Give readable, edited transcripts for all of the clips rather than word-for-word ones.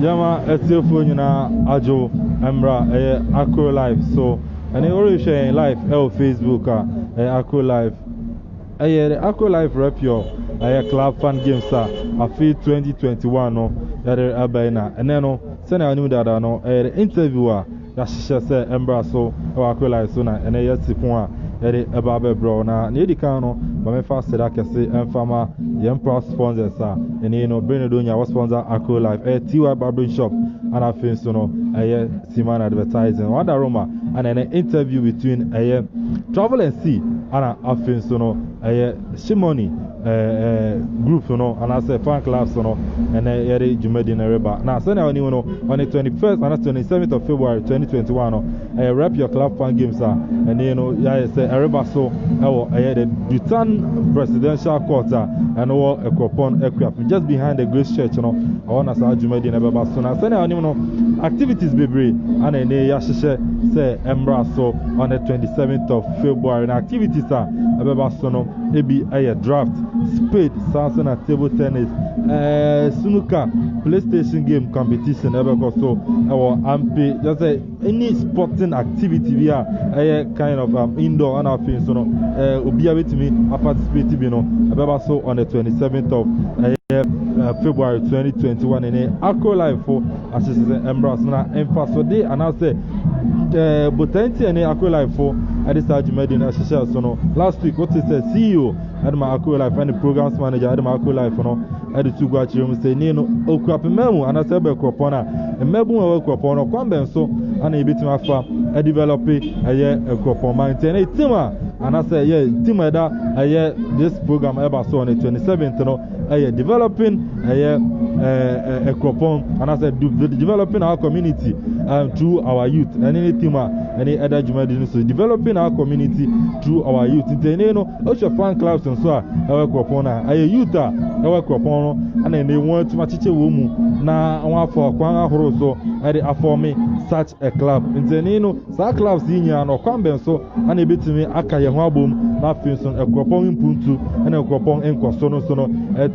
Yama Etiofo nyina ajo Emra Akro Live so and already sharing live Facebook Akro Live the Akro Live rep your club fan games a fee 2021 no yare abaina and then no send I knew that no interviewer ya say Emra so Akro Live so na and yesipon yare ababe bro na ne no ba me fa seda kese emfama pro sponsors and you know bring donya was sponsor Akro Live TY Barber Shop and I feel so no Siman advertising one aroma and an interview between Travel and See and I feel so no Shmoney group no and I say fan club so no and yere Jumedi na reba now so now on the 21st and 27th of February 2021 no rep your club fan games and you know yeah say reba so the Bhutan presidential quarter and all a coupon equipment just behind the Grace Church you know I want to say Jumedi na reba so now so now on activities baby and then yashishe say Emra so on the 27th of February and activities beba so no ebi draft spade Samson and table tennis snooker PlayStation game competition ebeko so ampe just say any sporting activity we are kind of indoor and afin so no obi abetimi participate bi no beba so on the 27th of February 2021 in Akro Live for assistant Embrace na emphasis day and I say Botanti and Akro Live for at this time made in so no last week what is the CEO at my Akro Live and the programs manager at my Akro Live no at the two guys say no okwape memu and I say be kropona e mebu we kropona kwambe so and e bitima fa e develop kropoma internet team and I say team that this program ever so on the 27th no developing a cropon and I said developing our community through our youth and any team any other Jumadi so developing our community through our youth in no also fan clubs and so our cropon a youth our cropon and then they want to teach a woman na one for kwanga horoso and they forming such a club in no such clubs in ya no kwambe so and a bit me akaye ho abom na finson a cropon impuntu and a cropon enkoso no so no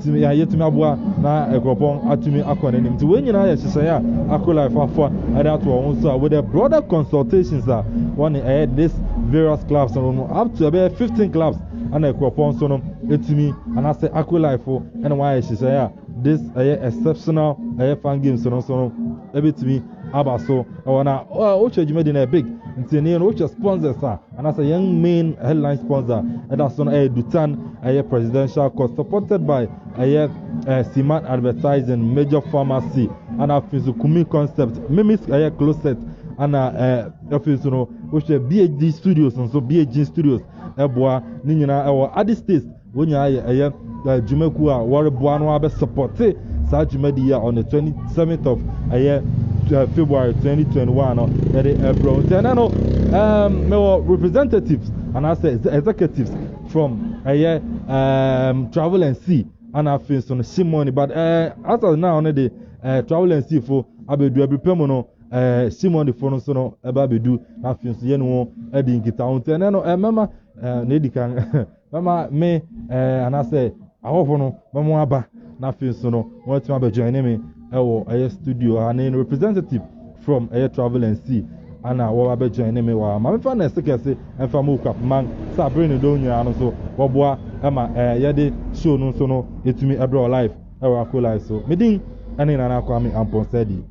ya yetumi aboa na ekropon atumi akone nim ti we nyina ya hyehyɛ ya Akro Live afọ ada to on so with the broader consultations one this various clubs no up to about 15 clubs and ekropon so no etumi and I say Akro Live for and why hyehyɛ ya this exceptional fan games so no ebetumi aba so na o chejumedi na big ntini no which sponsors and as a young main headline sponsor and that's on Bhutan presidential course supported by Siman advertising major pharmacy and after Kumi concept Mimis closet and office no which BHD studios and so BHD studios eboa ni nyina at this stage wonya jumeku a wore boa no abe support sa jumedi on the 27th of February 2021 representatives and I say executives from Travel and See and I feel some Shmoney but as of now on the Travel and See for abedu every pemono Shmoney for no so no abedu I feel so yenu edi nkita unte no mama nedi kan mama me and I say ahofo no mama aba na feel so no want to be join me studio and a representative from Travel and See and I be joining me wa my fan is say and from man sa bring do nyira so woboa ema yede show no so no etumi ebro live Akro Live so me din ani na Kwame Amponsedi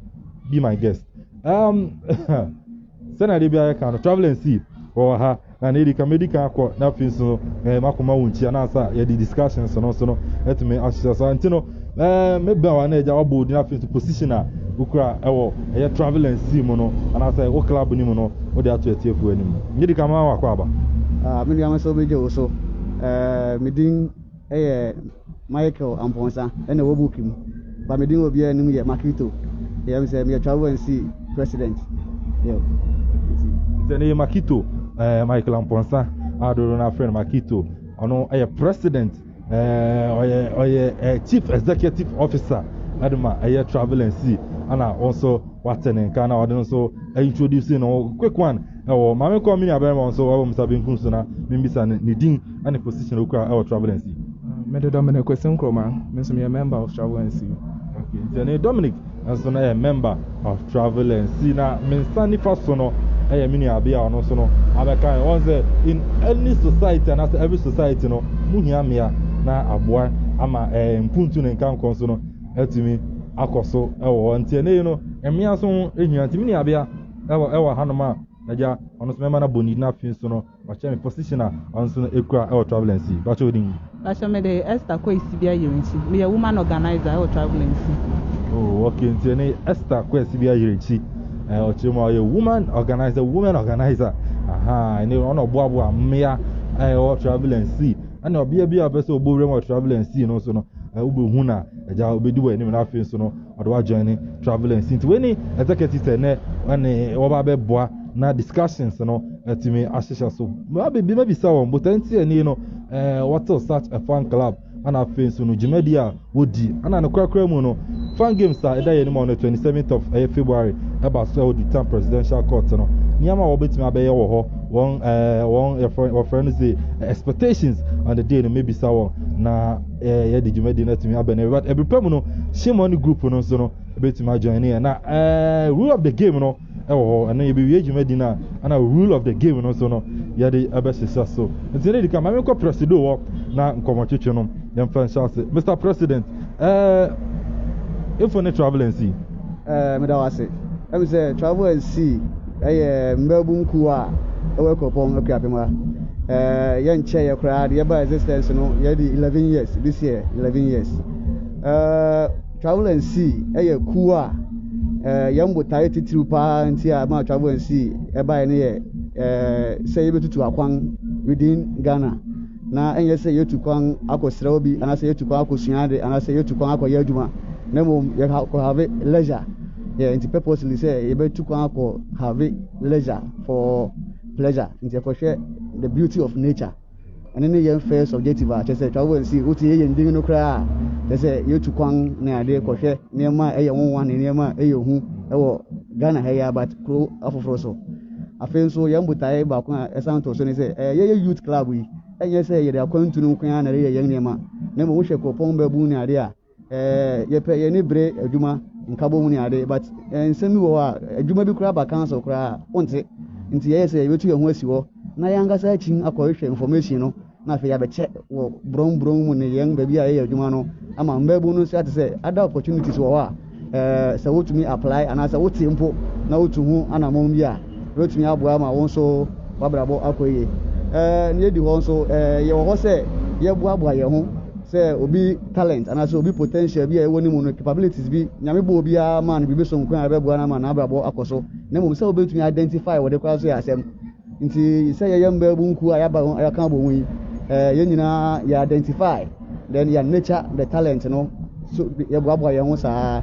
be my guest sena de bia kan Travel and See or ha na need medical akọ na fin so makoma wonchi na asa yede discussions so no etumi asisa so antino maybe our na eja obo na fin position ukra Travel and See mo no and I say o club ni mo no o dey ato etiefu anim nyidi kama wa kwa aba me dey so beje o so me din Michael Amponsa na wo book mu ba me din obi anim ye Makito me say me Travel and See president yo tene Makito Michael Amponsa adoro na friend Makito ono president chief executive officer aduma Travel and See and also watching kana wadon so introducing no quick one mama come in abema so we must be kunso na mimbisa ni din and position okra Travel and See me the Dominic question kroma me so me a member of Travel and See okay then Dominic and so a member of Travel and See. Now, Minsani Fasono, a mini abia or no sono. Abaka, once in any society, and after every society, no, Muhiamia, na Abua, Ama, Mpuntun and Kam Consono, Etimi, Akoso, Tiene, you know, and Miason, Mini Abia, Ewa Hanama. Naja, on the member Bonina Finsono, or Chairman positioner on Sun Akro or Travel and See. But you didn't. Bashomede Esther Kwesi Bia Unity. Me a woman organizer or Travel and See. Oh, okay. Tiene Esther Kwesi Bia Unity. Or Chimo, a woman organizer. Aha, and you on a boa mea or Travel and See. And I'll be a vessel boring or Travel and See, no sono. Ubu Huna, a job be doing in our face, no, or joining Travel and See. When he executive and Obabe Bois. Na discussions no me ashisha so maybe someone but you know what such a fan club and I feel so no Jimedia Woody and I no fan games are either on the 27th of February about so the time presidential court no Niama obet me abe one your friends say expectations on the day no maybe someone na the Jimedia to me abene but every person no Shmoney group no so no bet me join here na rule of the game no and then you be age medina and a rule of the game and also no yeah the best so and then they come I'm president na nkomochicho no dem fan Mr. President if on Travel and See me da wase I say Travel and See mbabunku a we kopon akapema ye nche ye kra de ba existence no ye di 11 years this year 11 years Travel and See ku a yambo tayi titiri pa nti a ma Travel and See eba ne say betutu akwan within Ghana na enye say yetu kwan akosra obi ana say yetu kwan akosuade ana say yetu kwan akoya adwuma na mom ye have leisure nti purposely say ye betu kwan akọ have leisure for pleasure nti akọhwe the beauty of nature and then ye first objective a say Travel and See uti ye ndin no kra say yetu kwan na ade kọhwe niema eye wonwa ne niema eye hu ewo Ghana heya but kro afoforo so afen so ye mbutai ba kwa esanto so ne say ye youth club yi enye say ye da kwantunu kwan na ye niema na mo hwe kopon babu ne ade a ye pe ye ne bre adwuma nkabo mu ne ade but ensemi wo a adwuma bi kra ba council kra onte nti ye say yetu ye ho asi wo na yanga sa chin akọhwe information no na fe ya be che wo bron mu ne yen ba bi a ye adwuma no ama mbabu no say say other opportunities wo a say what me apply and as what tempo na what hu ana mom bia what me aboa ma won so wabrabo akoye ne di won so ye wo say ye boa ye ho say obi talent and as obi potential bia e woni mu no capabilities bi nyame bo obi a man bi be so nkwan abeboa na ma na abrabo akoso na mom say obetumi identify wo de kwa so asem nti say ye mbabu nku ayaba ayaka bo wi ye nyina ya identify then ya nature the talent no so ye boa ye ho sa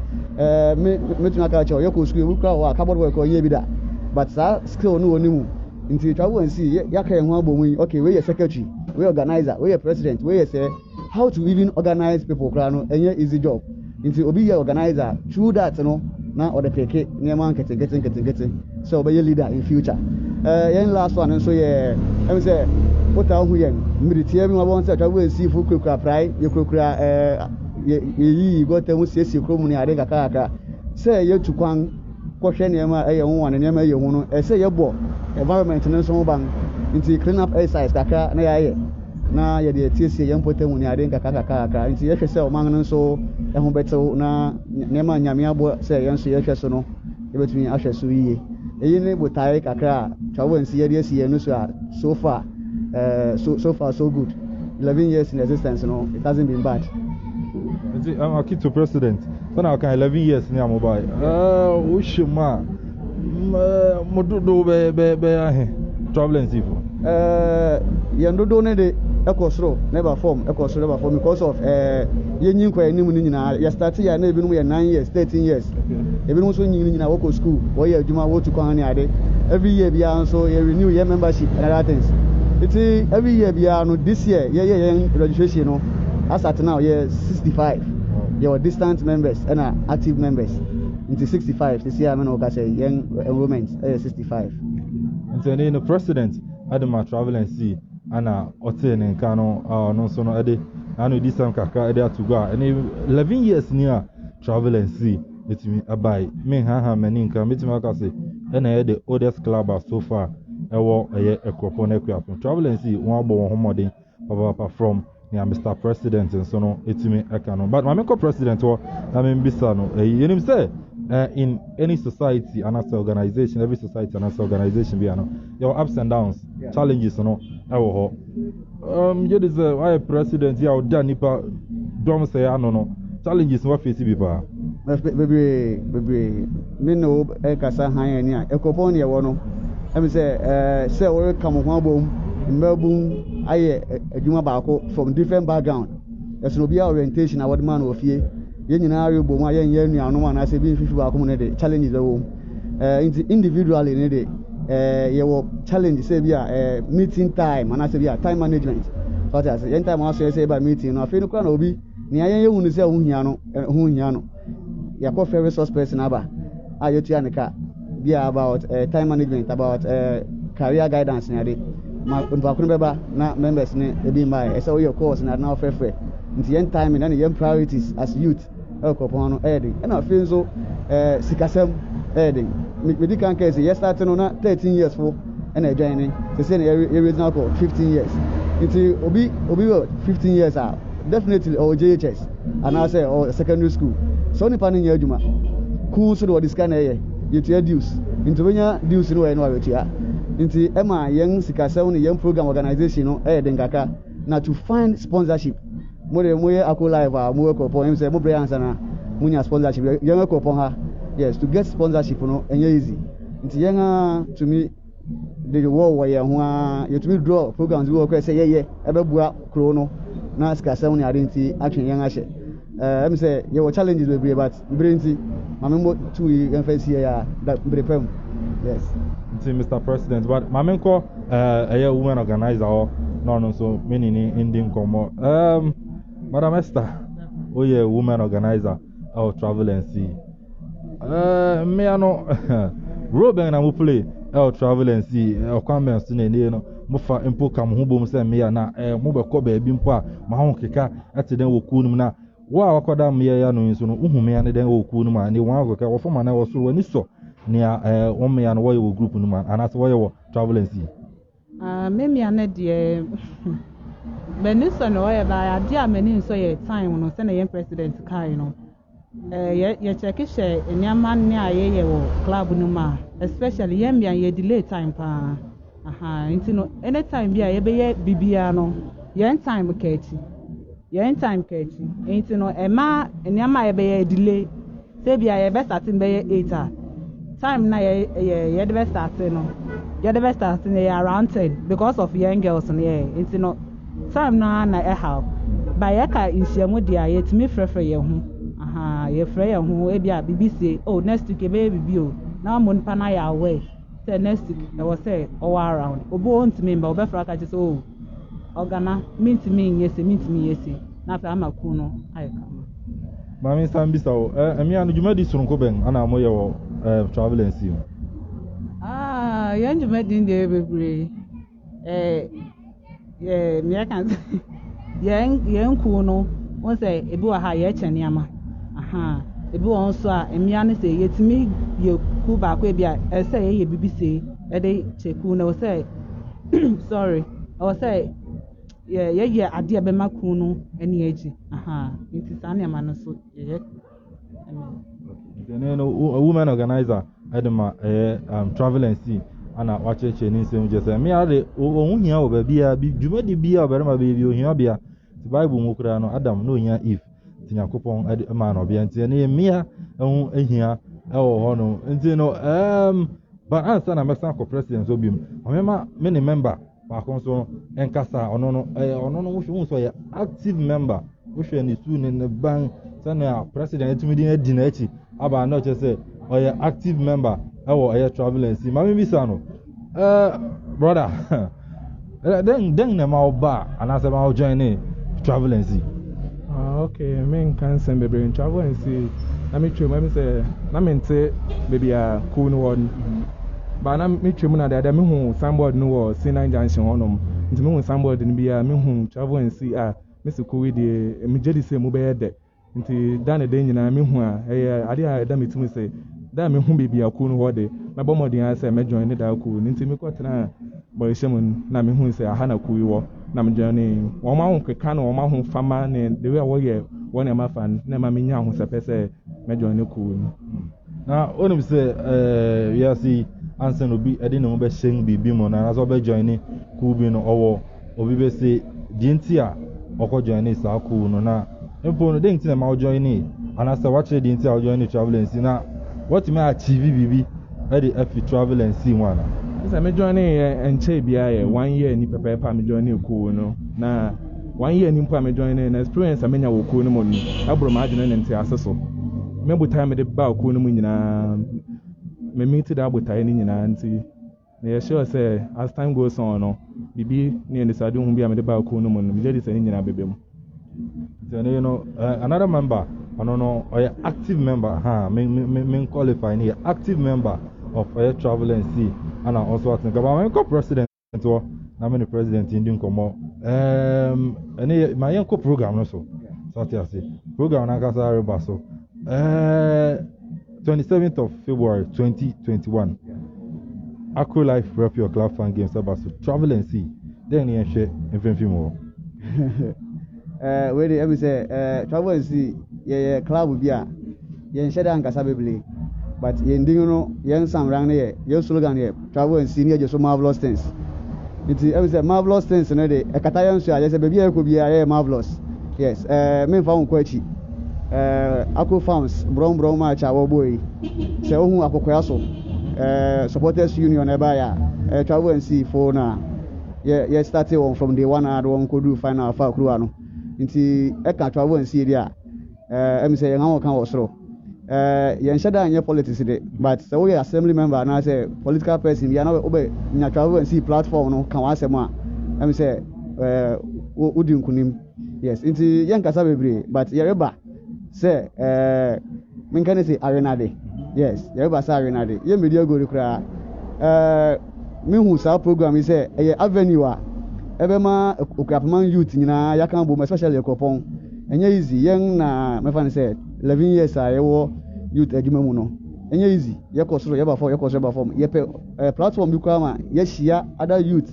me tuna ka cho ye ko school we kra wa cupboard work o ye bi da but sa skill no woni mu nti Travel and See ya ka ye ho abomu okay we ye secretary we organizer we ye president we ye say how to even organize people kra no enye easy job nti obi ye organizer through that no na or the peke niam getting so obi ye leader in future yen last one so ye em say what hu yen miritie bi won say Travel and See fu kura prai ye kura ye go tell mu siesie krom ni ade kakaka say ye tukwan kohwe niam eye ho wan niam eye hu no say ye bo environment no so ban nti clean up exercise kaka na ye na ye de tiesie ye mpotem ni ade kakaka nti ye hwe say o man no so e ho betew na niam nyame abo say ye so ye hwe so no ye betumi ahwe so yiye eyi ne botai kakra Travel and See ye de sie no so far so good 11 years in existence no it hasn't been bad. I'm a kid to president. So now I can 11 years near mobile. Ushima. Modudo be Travel and See for. Yandodo ne de ekosro never form because of yenyin kwa enimu ni nyina ya start ya na ebinom ye 9 years 13 years. Ebinom so nyin nyina wo school wo ye adwuma wo tukwan ne ade every year bia so ye renew your membership and other things. It's every year bia no this year ye registration no as at now yeah 65 your distant members and active members into 65 this year I mean say young enrollment 65 and then the president Adama Travel and See ana ote ne nkano no so no ade anu this time kaka ade atugo and 11 years near Travel and See betumi abai me ha mani nka betumi aka say na the oldest clubber so far ewo ekropo na ekwapo travel and see one agbo won modern papa from near Mr. President and so no etimi eka no but my president wo I mean bisa no yenim say in any society and as organization every society and as organization be no your ups and downs challenges no ewo ho you this why president ya oda nipa dom say ano no challenges what face be pa baby me no kasa han ani a ekopon ye wo no em say we come ho abom mbabum aye adwuma baako from different background as no be orientation award man ofie ye nyina are bom aye nya nuanom ana say bi fifi baako ne de challenges da wo individually ne de ye wo challenge say bi a meeting time ana say bi a time management so that say time also say by meeting no afi no kwa na obi ni aye ye hunu say hu hia no yakọ fair resource person aba ayotu anika be about time management about career guidance na de ma nfakunu beba na members ne ebi mai ese your course na na fair nti yen time na yen priorities as youth ekopon no edi na afin so sikasem edi me kan case yes start no na 13 years for na join ni say na original call 15 years nti obi 15 years are definitely or JHS and I say or secondary school so ni panin ya adwuma cool so what this kind of you to reduce into when you reduce no we no awetia nti ema yen sikasɛw ne yen program organization no den kaka na to find sponsorship moye Akro live a mo ekopon em say mo brand sana munya sponsorship yen ekopon ha yes to get sponsorship no enye easy nti yen to me the war yen ho a you to me draw programs we work say ye ebebua kro no na sikasɛw ne adenti action yen ahye em say you challenges we be but brenti mamemo to yen face here ya that brepem yes Mr. President, but Mamenko, a woman organizer, or no, so many Indian como. Madam Esther, oh, yeah, woman organizer, our travel and see. Me, I know, Robin, I will play our travel and see, our comments in the Mufa Impo come home, say me, and Muba Kobe, Bimpa, Mahon Kika, at the den Kunumna. Wow, Kodam, me, I know, so Umume and then Okunuma, and the one who can from an hour so when you saw. Near one me and why you group no man and that's why you travel and see me ane de many so no why ba dia many so ye time no say na yen president kai no ye check share enyama ne aye wo club no ma especially yen bia ye delay time pa nti no anytime bia ye be ye bibia no yen time kachi nti no ema enyama ye be ye delay say bia ye be starting be ye 8 time na ye the best starting around 10 because of young girls and it's no time na how by yaka insiamu dia yet me frefre ye ho ye frɛ ye ho e bia BBC oh next week e be bibio na mo npa na ya away say next week e was say all around obo want me ba obefra ka say oh ogana mint me yesi na fa amaku no ayeka Mami Sambisa, emi anu juma di surunko ben ana mo ye wo travel and see. Yan juma din de bebre. Me kan yan ku no, won say ebi wa ha ye chene ama. Ebi won so a emi anu say yetimi ye ku ba ko ebi a say ye BBC e de cheku na o say sorry. O say ye ade be maku no eni eji nti sane ma no so ye then a woman organizer edema travel and see ana wacheche ni nsem je say me ade ohun hia wo ba bia dwuma di bia oberema ba bi ohia bia the bible mu kura no adam no hia if tinyakopon ade ma no bia nti ne mia ehun ehia ewo ho no nti no but answer na mesa ko president so bim omema me ne member Pakonso enkasa ono no wo so ye active member wo hwe ni su ne ban sana president etumidi na di na echi aba na che say oye active member ewo oye travel and see mama bi sa no brother then na ma oba anase ma join ni travel and see okay men can send baby in travel and see na me try me say na me nte baby a cool one ba na me twemu na dada me hu signboard no wo C9 junction honom nti me hu signboard no bia me hu travel and see me se ko we de me jedi se mu be de nti da ne den nyinaa mehu a ɛyɛ ade a ɛda metumi sɛ da mehu baabi a kuo no hɔ de mɛbɔ mmɔden a sɛ mɛjoin ne daa kuo no nti mekɔtena bɔrehyɛ mu na mehu sɛ aha na kuo yi wɔ na mejoin ne wɔn aho keka no wɔn aho fama ne the way a wɔyɛ wɔn nneɛma fa na ma menya ahosɛpɛ sɛ mɛjoin ne kuo no na onim sɛ wiase ansa no bi ɛde ne ho bɛhyɛn biribi mu na anaasɛ ɔbɛjoin ne kuo bi no ɔwɔ obi bɛsɛ deɛ nti a ɔkɔ join ne saa kuo no na mpo no deɛ nti na ma ɔjoin ne anaasɛ wakyerɛ deɛ nti a ɔjoin ne travel and see na wɔtumi achieve biribi ɛde afi travel and see mu ana sɛ mejoin ne nkyɛn biara yɛ 1 year ni pɛpɛɛpɛ a mejoin ne kuo no na 1 year ni mpo a mejoin ne na experience a menya wɔ kuo no mu no aboro ma adwene ne nte ase so mebotae mede ba kuo no mu nyinaa me meet da abotae ne nyinaa nti na yɛ sure sɛ as time goes on no bibi ne nisade hu bi a mede ba kuo no mu no megye di sɛ ne nyinaa bɛbɛ mu then you know another member I don't know or active member me qualify ni active member of air travel and see and also think about my president to na me president in din komo any my yanko program no so I say program na kasa reba so 27th of February 2021 Akro Life Rep Your Club Fan Games about so travel and see then you share in more where the every say travel and see yeah club bi a yen share dan kasa beble but yen din no yen sam ran ne ye slogan ye travel and see ne je so marvelous things it every say marvelous things no dey e kata yen so a say baby e ko bi a marvelous yes me fa won ko achi Akro Farms brom match our boy say ohun akokoya so supporters union e ba ya travel and see for na yeah started on from day one and one could do final for Akro no nti e ka travel and see dia em say yan kan osoro yan shada anya politics de but say we assembly member na say political person ya na obe nya travel and see platform no kan wa asem a em say udi nkunim yes nti yan kasa bebre but yereba say min kan say arena de yes yereba say arena de ye media go kura me hu sa program is say avenue a ebema okuapaman youth nyina yakan bo especially ekopon enye easy yen na me fan say 11 years a yewo youth adwuma mu no enye easy ye kosoro ye ba form ye pe platform bi kwa ma ye hia other youth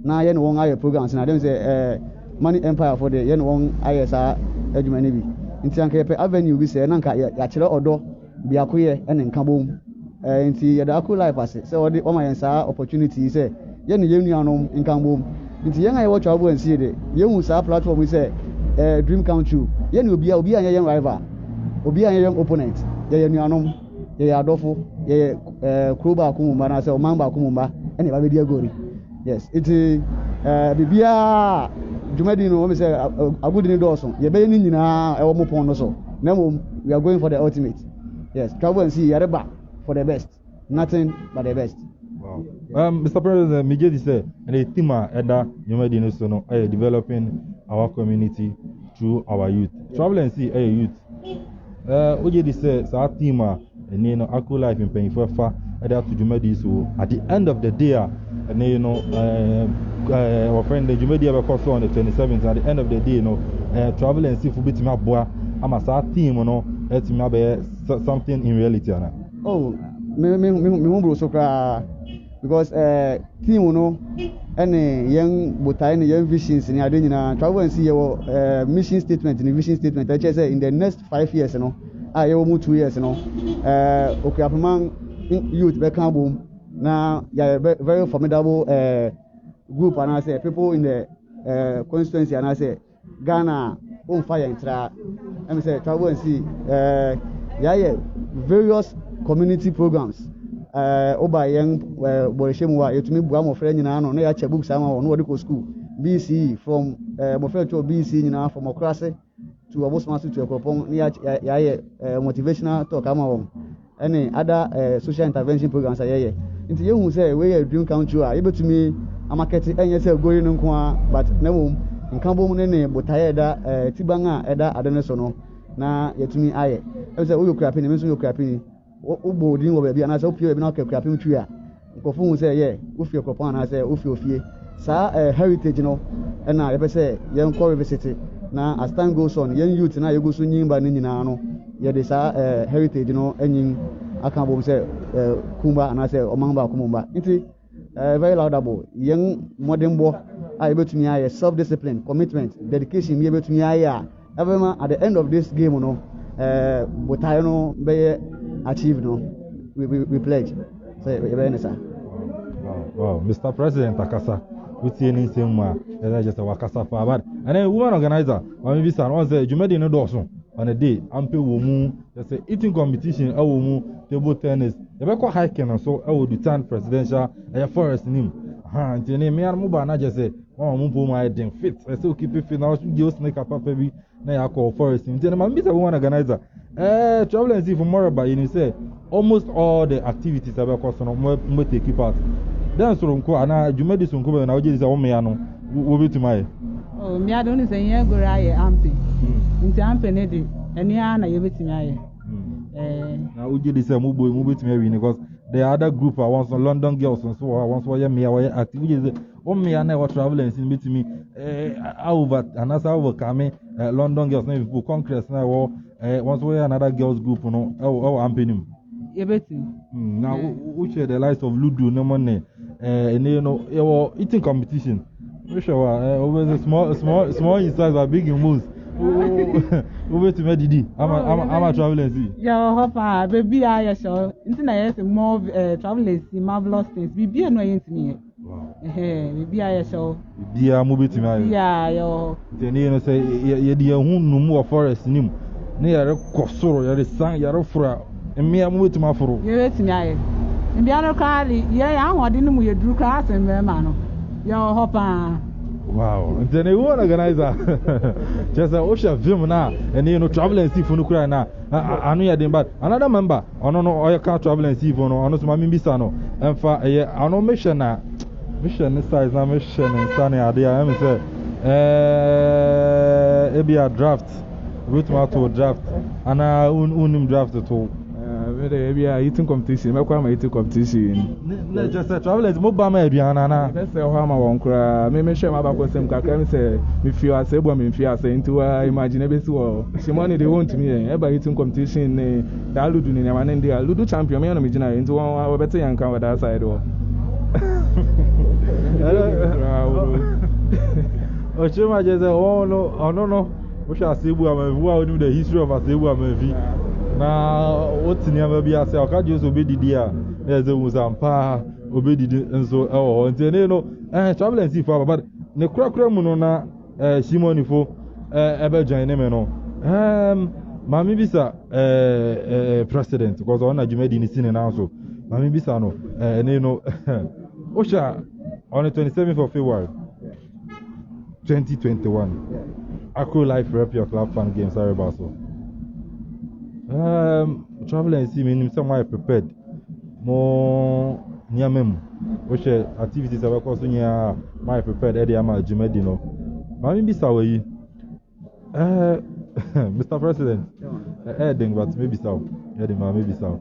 na ye no won aye programs na dem say money empire for the ye no won aye sa adwuma ne bi nti anka ye pe avenue bi say na nka ya kire odo bi akoye ene nka bom nti ye da Akro Life ase say odi o ma yen sa opportunity say ye ne ye nuanom nka bom nti yen aye watch abo nsi de ye hu sa platform we say dream come true ye ne obi a yen rival obi a yen opponent ye nuanom ye adofo ye kroba akumumba na say o mamba akumumba ene ba be dia gori yes it bibia jumadi no we say agudi ni doso ye be ni nyina e wo mopon no so na we are going for the ultimate yes travel and see yareba for the best nothing but the best. Wow. Mr. President, Mijedi said, and the team Eda Jumedi no so no developing our community through our youth. Travel and see youth. Ojedi said, so our team and you know Akro Life in paying for Eda to Jumedi so at the end of the day and you know our friend the Jumedi ever course on the 27th at the end of the day you know travel and see for bit me boy I'm a sa team you know it's me something in reality ana. Oh me bro so kra because team you know any young botai any young visions ni ade nyina travel and see your mission statement ni vision statement I say in the next 5 years you know you mu 2 years you know okay apaman youth be kan bom na ya very formidable group and I say people in the constituency and I say Ghana on fire and tra I say travel and see various community programs oba young borishemu wa yetumi bua mo friend nyina no na ya che books ama no wodi school BC from mo friend to BC nyina from Okrase to Abosman to Ekropon na ya motivational talk ama won any other social intervention programs ayeye nti yehu say we dream come true a yebetumi amaketi enye say goyi no nko but na mum nkan bom ne botaye da tibanga eda adene so no na yetumi aye e say we okura pini me so okura pini ugbo din wo bia na say opio bi na okura pini twi a nkofo hu say ye ofie Ekropon na say ofie sa heritage no na ye be say ye nko revisit Now as time goes on, young youth now you go so nyimba ni nyina no. Ye de sa heritage no enyin aka bom say kumba and I say omamba kumba. Nti very laudable. Young modern boy are able to aye self discipline, commitment, dedication be able to aye. Everyone at the end of this game no but I know be achieve no. We pledge. So very nice. Wow, Mr. President Akasa, we see any same one, and I just a Wakasa Fabad. And then woman organizer, or maybe someone said, you made in a dozen on a day, ample woman, there's a eating competition, a woman, table tennis, the back hiking, and so I would return presidential, a forest name. And the name, me and Mubana just say, oh, Mubu, my damn fit, I still keep it fit now, you snake up, baby, now I call forest name. Then I'm a woman organizer. Travel and see for more about you say almost all the activities about custom will take part. Then so you made this uncle and I just say, oh, me, I know, will be to my. Oh, me, I don't say, yeah, go right, ampy. Into ampy, and yeah, you be to me. Now, we did this move to me because the other group are once London girls and so on, once were me away activities. Oh, me, I never travel and see me to me over and as I overcome London girls, now people Congress now. Once we another girls group, you know, I'm paying him. Now, we share the likes of Ludo, no money, and you know, eating competition. We show always small in size, but big in moves. Over to Medidi. I'm a traveling see. Yeah, Hopper, baby, I show. Internet more travelers, marvelous things. Be a no into me. Maybe I show. Be a movie to me. Yeah, yo. Then you say, you're the one no more forest name. Near a cosoro, you're the sang, you're a fra, and me, I'm with my fro. You're to me. And the other car, yeah, I didn't know you drew class and man. Yo, Hopper. Wow, and then you want organizer. Just a ocean film now, and you know, travel and see for Ukraine now. I know you didn't, but another member, I don't know, I can't travel and see for no, I know some Bisano, and for I know mission now. Mission size, now mission and sunny idea. I mean, say, maybe a draft. Root to draft, and I won't draft at all. Maybe a eating competition, make one eating competition. Just a travel is mobile, maybe, and that's a hammer won't cry. Maybe share my back with some cacam say, if you are able, if you are saying to imagine a bit so. Shmoney, they want me, ever eating competition, the Aludu in one and the Aludu champion, me and Mijina into 1 hour better and come with that side. Oh, Shema just say, oh no. We shall see who am the history of Asebu Amevi. Now, what's in your baby? I say, I can't just obey the dear. There's a Muzampa, obey the and so on. And you know, travel and see for but the crack Ramunona, Shmoney for ever join them. Mammy Bisa, president, because on a Jumedi in the scene now. So, Mammy Bisano, and you know, Osha on the 27th of February 2021. Akro Life rep your club fan games, sorry about so. Travel and see me somewhere prepared. More near mem. Which activities are also near my prepared Eddie Ama Jumedino. Mammy Bisa way. Mr. President, Edding, but maybe so. Edding, maybe so.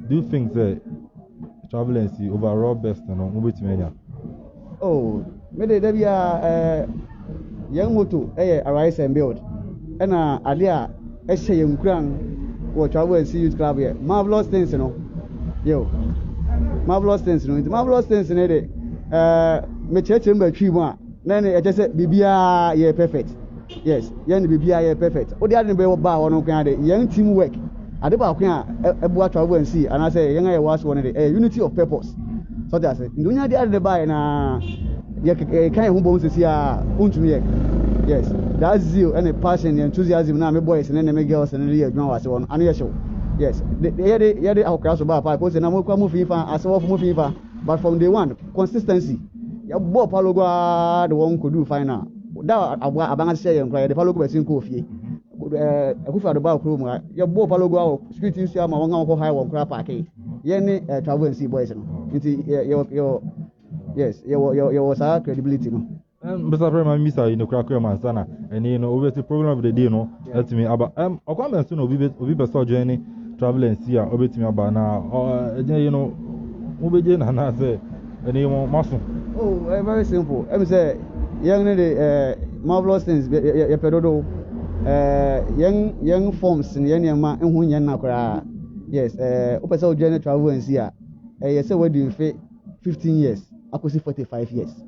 Do you think that travel and see overall best and on which mania? Oh, maybe there be a young moto, arise and build. And idea, say young grand, what travel and see youth club here. Marvelous things, you know. Yo, marvelous things, you know. Marvelous things in it. Me church member 3-1. Then I just said, Bibia, yeah, perfect. Yes, young Bibia, yeah, perfect. Oh, the other way about one kind of young teamwork. I do about a travel and see, and I say, young I was one of the unity of purpose. So that's it. Do you know the buy and kind of bones is here, yes, that's zeal and a passion and enthusiasm. Now, my boys and then my girls and the now as one, and show. Yes, the our class about 5 posts and I'm moving as well moving, but from day one, consistency. Your Bob Paloga, the one could do fine now. That I'm say and cry the Palogo was in coffee. Who for the bar room, your Bob Palogo, street in Siam, one high one crap arcade. Yenny travel and see boys. Your yes, your credibility. Mr. President, Mr. in the Cracker Mansana, and you know, obviously, program of the day, no, that's me about I'll come soon, we be so journey, travel and see, over to me about now, or you know, Ubijin and I say, and you want muscle. Oh, very simple. I'm say, young lady, marvelous things ye pedodo young forms in yen ma ehun yen na kora yes opesa o journey travel and see yes say we do 15 years akosi 45 years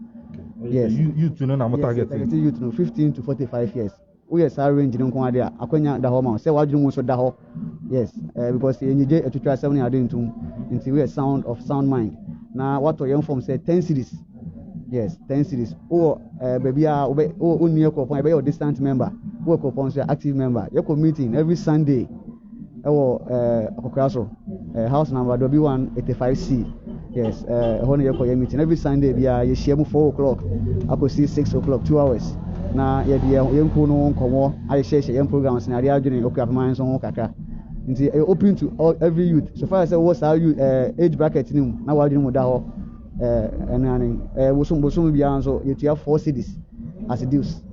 yes you to know na mo target you to know 15 to 45 years we are sar range nko ade akwanya da ho ma say wadwunu mu so da ho yes because enyije etutwa 7 ade ntum nti we are sound mind na what young form say 10 series yes 10 series baby o new corpon be your distant member o corpon so active member your meeting every Sunday akokraso house number W185C yes hono your meeting every Sunday bia ye share mu 4 o'clock akosi 6 o'clock 2 hours na ye de yenko no nkomo aye share yen programs na ade adwene okuapaman so ho kakra nti open to all every youth so far as what's our youth age bracket nim na wadwene mu da ho bosom bia so you have 4 cities as a dues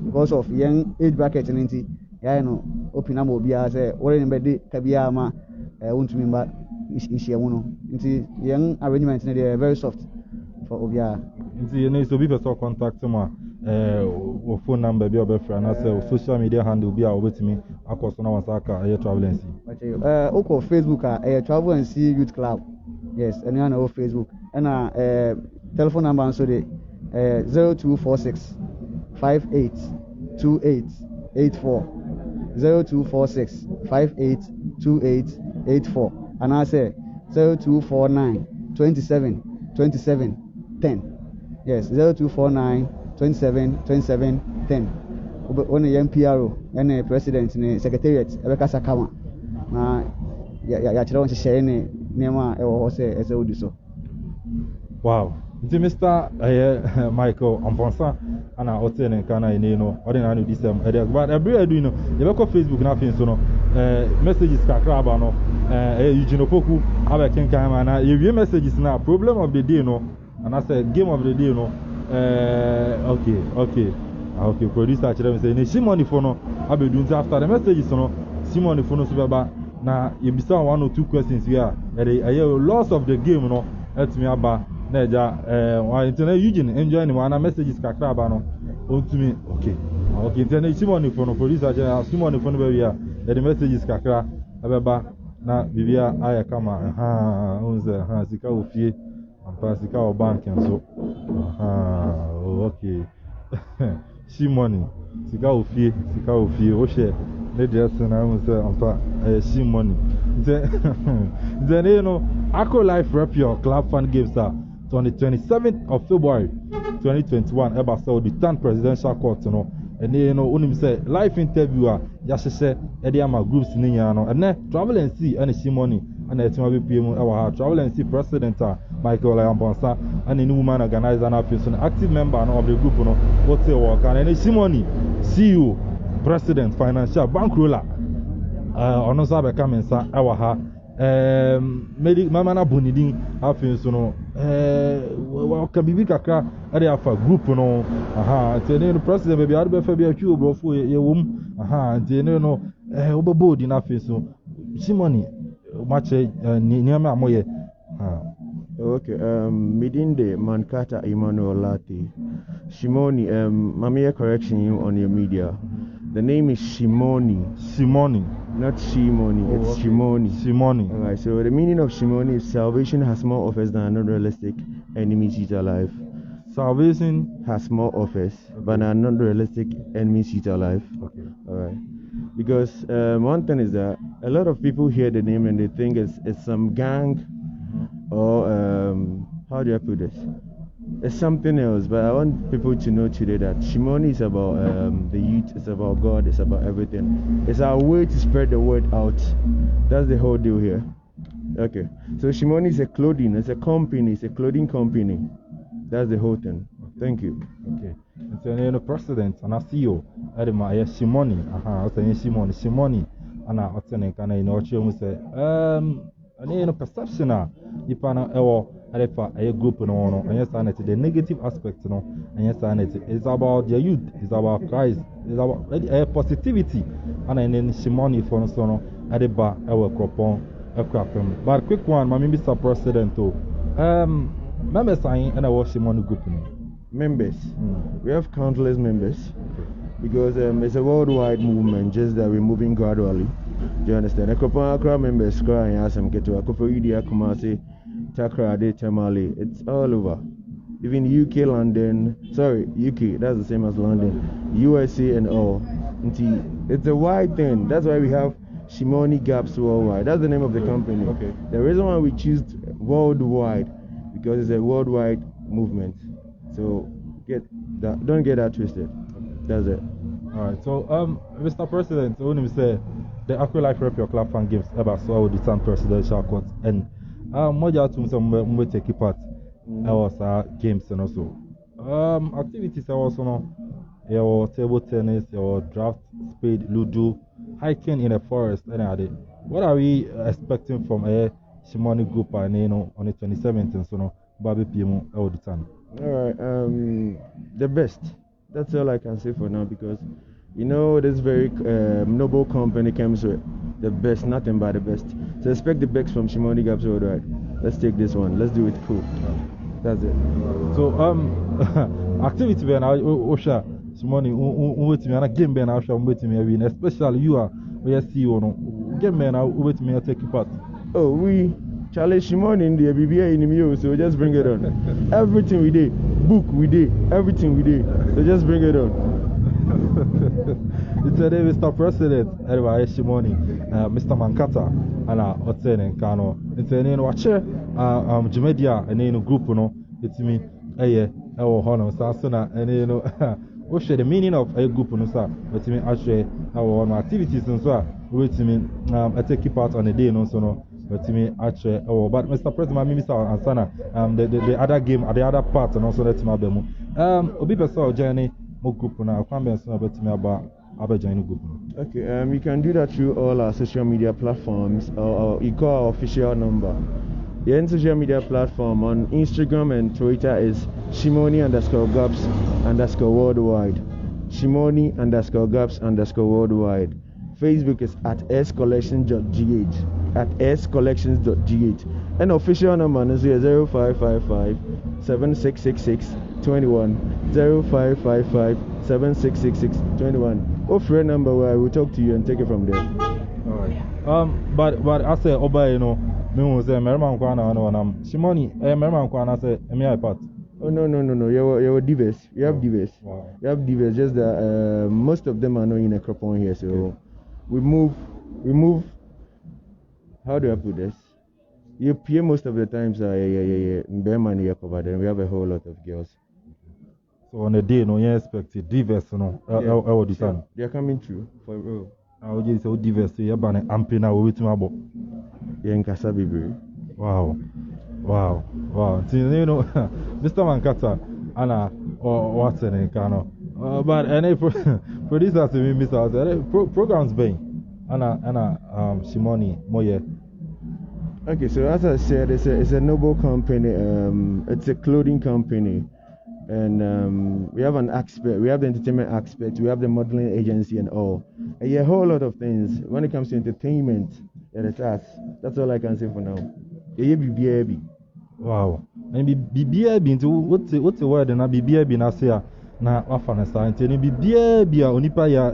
because of young age bracket nti ya no open am obia say wore ne bede kabia ma wontumi mba ishia mu no nti young arrangement ne dey very soft for obia nti you know so be person contact ma o phone number bi obefra na say social media handle bi a obetimi akoso na wasaka travel and see oko Facebook travel and see youth club yes anyone on Facebook and telephone number also the 0246 582884 0246 582884 and I say 0249 27 27 10 yes 0249 27 27 10 one MPRO and president ne secretariat Ebeka Sakama na ya chira won share ne nema ho se ese odi so wow nti Mr. Michael Amponsa ana otene kana ine no odi na no disem but every adu no ye beko Facebook na fin so no messages kakra ba no Eugene Poku aba kenkan ma na ye messages na problem of the day no and I say game of the day no okay producer chira me say ne Shmoney for no abedu nti after the messages no Shmoney for no so baba na you be say 1 or 2 questions here loss of the game no let me aba na eja internet Eugene enjoy ni wana messages kakra aba no ontumi okay internet Shmoney for no producer chira Shmoney for no be here the messages kakra abeba na bibia aya kama unze sika ofie ampa sika o bank enso okay Shmoney sika ofie o share ne dey na unze ampa Shmoney then you know Akro Life rep your club fan games on the 27th of February 2021 eba so the 10th presidential court no and you know unim say live interviewer ya hye e ama groups ni nya no and travel and see and Shmoney and etima be pm ewa travel and see president Michael Amponsa and the woman organizer na person active member of the group no what say work and Shmoney CEO president financial bankroller ono sa be kamensa ewa ha mama na bonidin afin so no ka bibi kakra ade afa group no tene no president be ade be fa bi atwi obrofo ye wom tene no obebo di na afin so Shmoney mache niama amoye okay midin de Mankata Emmanuel Lati Shmoney mamiya correction you on your media. The name is Shmoney, not Shmoney. It's okay. Shmoney. Alright, so the meaning of Shmoney is salvation has more offers than an unrealistic enemy seat alive. Salvation has more offers than an unrealistic enemy seat alive. Okay. Alright. Because one thing is that a lot of people hear the name and they think it's some gang or how do I put this? It's something else, but I want people to know today that Shmoney is about the youth, it's about God, it's about everything. It's our way to spread the word out. That's the whole deal here. Okay, so Shmoney is a clothing company. That's the whole thing. Thank you. Okay. And so, president and a CEO, Edema, Shmoney, Shmoney, and I say, and perception, Ipana, Alefa, a group no, and yes, and the negative aspect, no, and yes, and it's about the youth, it's about Christ, it's about positivity, and then Shmoney for no, at the bar, our cropon, a crapum. But quick one, my Mr. President, member sign and I was Shmoney group. members. We have countless members because it's a worldwide movement, just that we're moving gradually. Do you understand? Akro members crying as I'm getting Akro Idia Kumasi, Takrade, Tamale. It's all over. Even UK, London. Sorry, UK. That's the same as London, USA, and all. It's a wide thing. That's why we have Shmoney Gaps Worldwide. That's the name of the company. Okay. The reason why we choose worldwide because it's a worldwide movement. So don't get that twisted. That's it. All right. So, Mr. President, when you say the Akro Life Rep Your Club Fan Games ever saw the Tan Presidential Court, and what you have to some take part. I was games and also activities. I also know your table tennis, your draft, spade, ludo, hiking in the forest, and other. What are we expecting from a Shmoney group on the 27th and so on? Baby PM all the time. All right, the best. That's all I can say for now because this very noble company comes with the best, nothing but the best. So expect the best from Shmoney Gaps Worldwide. Let's take this one. Let's do it cool. That's it. So activity ben Osha Shmoney wait me and game ben Osha wait me win, especially you are where CEO no game ben wait me take part. Oh, we challenge Shmoney in the BBA in the so just bring it on. Everything we did, book we did, everything we did. So just bring it on. It's a day, Mr. President, anyway, Shmoney, Mr. Mankata, and Oten and Kano. It's a name watch Jumedia, a name group, it's me, our honor, Sasuna, and what's the meaning of a group, but me actually our activities and so, wait me, I take part on a day, but me actually, but Mr. President, Mr. Ansana, the other game, the other part, and also let me have Obi Pessoa journey. Group now, okay, you can do that through all our social media platforms or you call our official number. The social media platform on Instagram and Twitter is Shmoney_Gaps_worldwide. Shmoney_Gaps_worldwide. Facebook is at scollections.gh. And official number is 0555 7666 21 0555 7666 21. Offer a number where I will talk to you and take it from there. Alright. But I say Oba, me was a Merman Kwana and Shmoney, Merman Kwana say me iPad. Oh no, you're divas. You have divas. Wow. You have divas, just that most of them are not in a crop on here, so okay. we move how do I put this? You appear most of the times Bearman here covered and we have a whole lot of girls. So on a day you expect divas Sure. They are coming through for real. I would just say divas you ban ampina we wait my Wow. Mr. Mankata Anna or Watson and Kano. But any producers to me Mr. Programs being Anna Shmoney Moye. Okay, so as I said, it's a noble company. It's a clothing company, and we have an aspect. We have the entertainment aspect. We have the modeling agency and all. And a whole lot of things when it comes to entertainment. And it's us. That's all I can say for now. BBAB. Wow. And BBAB into what's the word? And BBAB na say na wafana sa. And BBAB onipa ya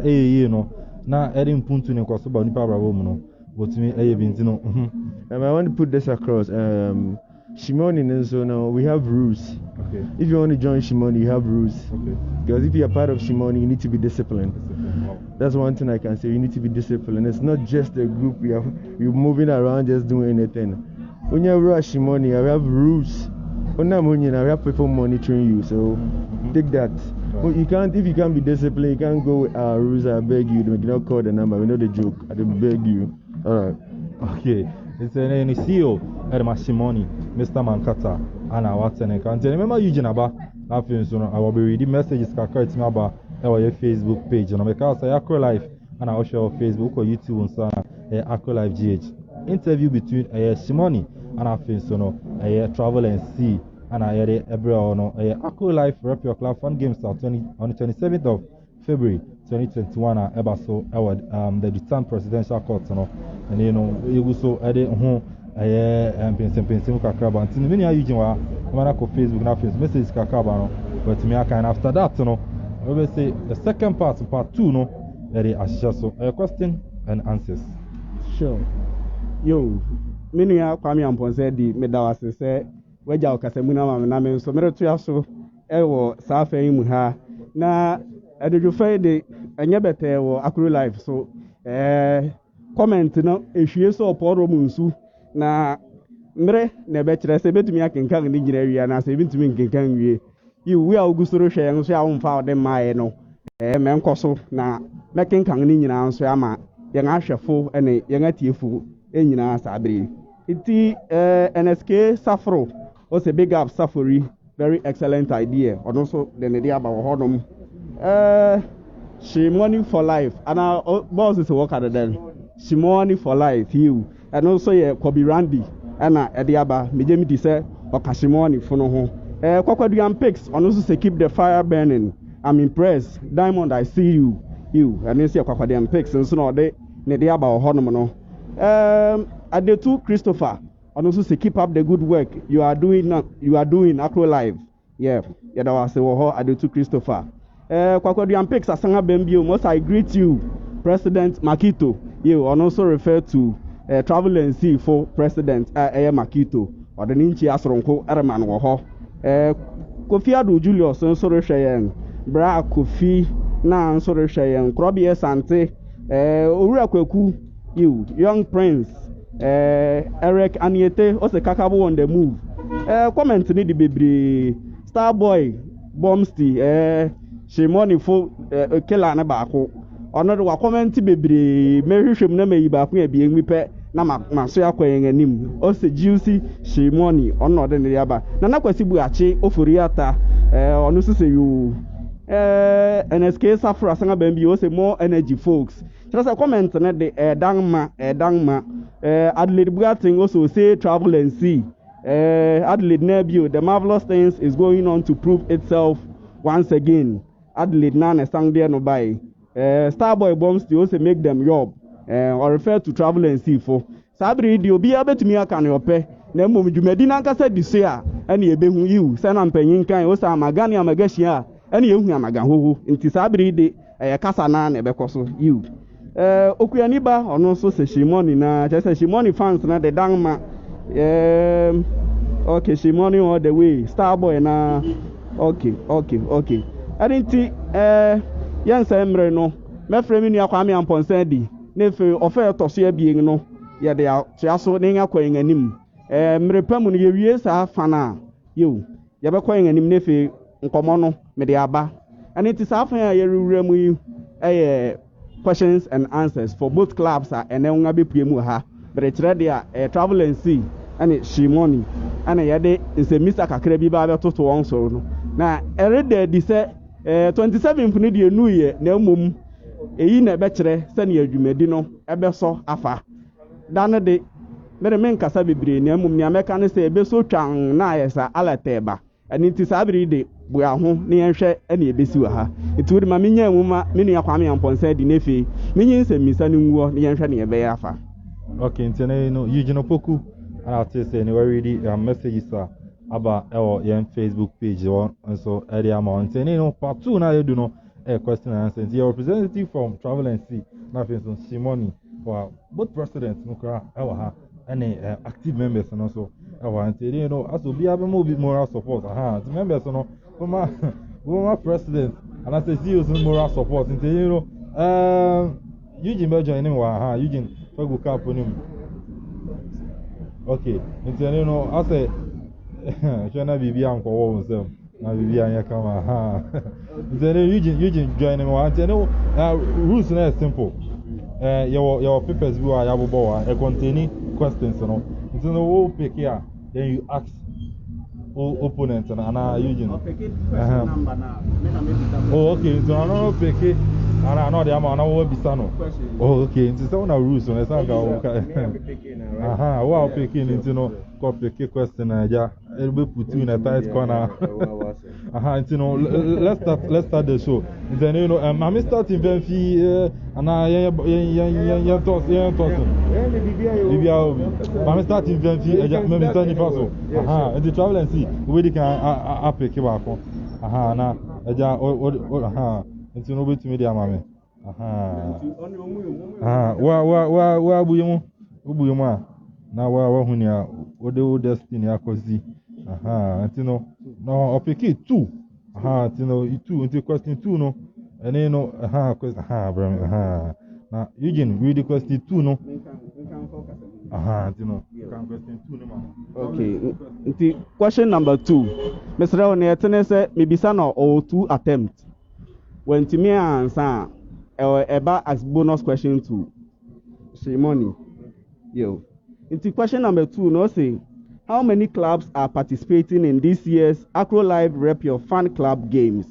na erin puntu ne kwaso ba onipa bravo mu no. What me I want to put this across. Shmoney, so now we have rules. Okay. If you want to join Shmoney, you have rules. Okay. Because if you're part of Shmoney, you need to be disciplined. Wow. That's one thing I can say. You need to be disciplined. It's not just a group. You're moving around just doing anything. When you're at Shmoney, we have rules. We have people monitoring you. So take that. Right. If you can't be disciplined, you can't go with our rules. I beg you. Do not call the number. We know the joke. I beg you. Alright. Okay. It's an CEO at Shmoney, Mr. Mankata, and our Watson and remember Eugene Aba. I will be reading messages it's about our Facebook page. And because Akro Life and our show Facebook or YouTube and Akro Life GH. Interview between Shmoney and our Travel and See and Akro Life Rep Your Club Fun Games on the 27th of February 2021 the Dutan Presidential Court and you also added pensim kakraba nti many are using wa Facebook na Facebook message kakraba but me kind after that no we will say the second part 2 no very so a question and answers. Sure. Yo, many are Kwame Ampon said the medawase say Waja Casamuna Mamma, so Merotuaso, Ewo, Safa Imuha. Na, I did you say the Anyabete or Akro Life, so comment no, if you saw Poro Munsu, na Mre, Nebetra, say to me, I can come in Nigeria, and I say, to me, can you will Augusto Roche and so I won't found them my no, Mencoso, na, making Kangin and so ama. Yang ashafo ene yang atiefo enyina sabri iti NSK Safro was a big up Safari, very excellent idea and also the idea about hodom Shmoney for life and our boss is a worker then Shmoney for life you and also Kobe Randy and Ediaba Mijemi say Okashimoni for no ho Kwakwaduan pics and also say keep the fire burning. I'm impressed. Diamond, I see you and you see Kwakwaduan pics and so no they Nediaba or Honomono. At the two Christopher, and also say keep up the good work you are doing Akro Live. Yeah, that was at the two Christopher. Kwakwaduan pics Asanga Bembio, most I greet you, President Makito. You and also refer to Travel and See for President Makito or the Ninchi Asronko Araman Woho. Kofi Adu Julius and Soro Shayen, Bra Kofi na Soro Shayen, Krobi Sante. Uriakweku, you, Young Prince, Eric Aniete, also Kakabo on the move. Comment to me the baby Starboy, Bombsty, Shmoney for Kela Nabako. Another comment to baby Mary Shimname Baku being we pet Namasua Quang and him. Also juicy Shmoney, or not than the other. Nanakwasibuachi, Ofuriata, on also say you. NSK Safra Sanga Bembi also more energy folks. Just a comment on the Dangma Adelaide Bugating also say travel and see. Adelaide Nebio, the marvelous things is going on to prove itself once again. Adelaide Nana sang there no by. Starboy bombs to also make them job or refer to travel and see for. Sabri, you'll be able to me a can your pay. Nemo Medina said this year, and ye be you, San Ampenin can also Magani Amagasia. Any young Yamagan, into Sabri de Casana Nebecoso, you. Okuaniba, or no so say Shmoney, na just say Shmoney fans, na the Dangma. Okay, Shmoney all the way, Starboy, na okay. I didn't see, Yan Semre no, my friend in Yakwami and Ponsedi, Nefe, offer to see a being no, ya they are just so name acquiring a nim. Mrepamun years are fana, you, Yabaquang and him Nefe. Nkomono mediaba and it is half a year questions and answers for both clubs and then be ha but it's ready travel and see and it's Shmoney and yade is a Mr. Kakrebi Baba to one so no now already this 27 for the new year na mum eyi na bechere send you medino ebeso afa dan de mere men kasa bebre na mum nya meka ne se ebeso twan na ayesa alateba and it is abri de buaho ne yenhwe ene ebesi wa ha etu de ma menya nwuma menu Kwame Amponsa di nefe menyin se misa ne nwuo ne yenhwe ne ebe afa. Okay, ntene no Eugene Poku and I say ne we read messages about our Facebook page one and so area mount ntene no part 2 na you do no question and answer. Your representative from Travel and See na face on Shmoney for both presidents no kra ewa ha any active members and also and you know as to be able more moral support the members you know former president and I say see moral support you know Eugene Belgium anyway Eugene go cap on him okay you know I say China bibi anko wo nsem na bibi anya kama Eugene join him and you know rules na simple your papers we are yabo containing questions you know it's no wo pick here then you ask opponents and Eugene number now okay so no pick it and I know the amount na bisano okay it's so na rules so na wow picking into no copy question ja it will put you in a tight corner you know let's start the show then you know I'm starting very and I talk I'm starting very maybe 20 and the travel and see we can pick back aha na eja aha nti no betumi dia mame aha wa abuye mu a na wa huni a wo destiny akozi aha nti no opiki 2 aha nti no 2 nti question 2 no ene no aha question aha bro aha na Eugene read the question 2 no aha nti no can question 2 no ma okay nti question number 2 Mr. One yetene say mebisa na o 2 attempt when to me answer eba as bonus question 2 Shmoney yo nti question number 2 no say how many clubs are participating in this year's Akro Live Rep Your Fan Club games?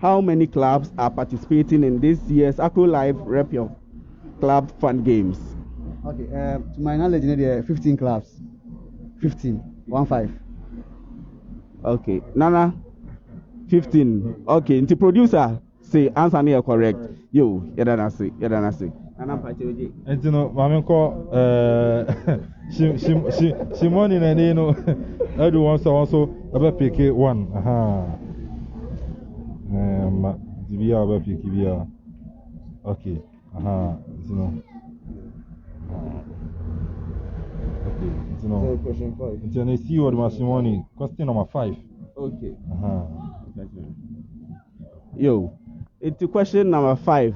How many clubs are participating in this year's Akro Live Rep Your Club Fan Games? Okay, to my knowledge, there are 15 clubs. 15. 1-5. Okay, Nana, 15. Okay, the producer say answer me correct. Yo, yadana say. Nana Pacheji. And you know, mama call Shmoney na ne no everyone also about pick 1. Aha. Ma dibia about pick bia. Okay. Aha, you know. Okay, you know. So question 5. Until I see what Shmoney. Question number 5. Okay. Aha. Yo, it's question number 5.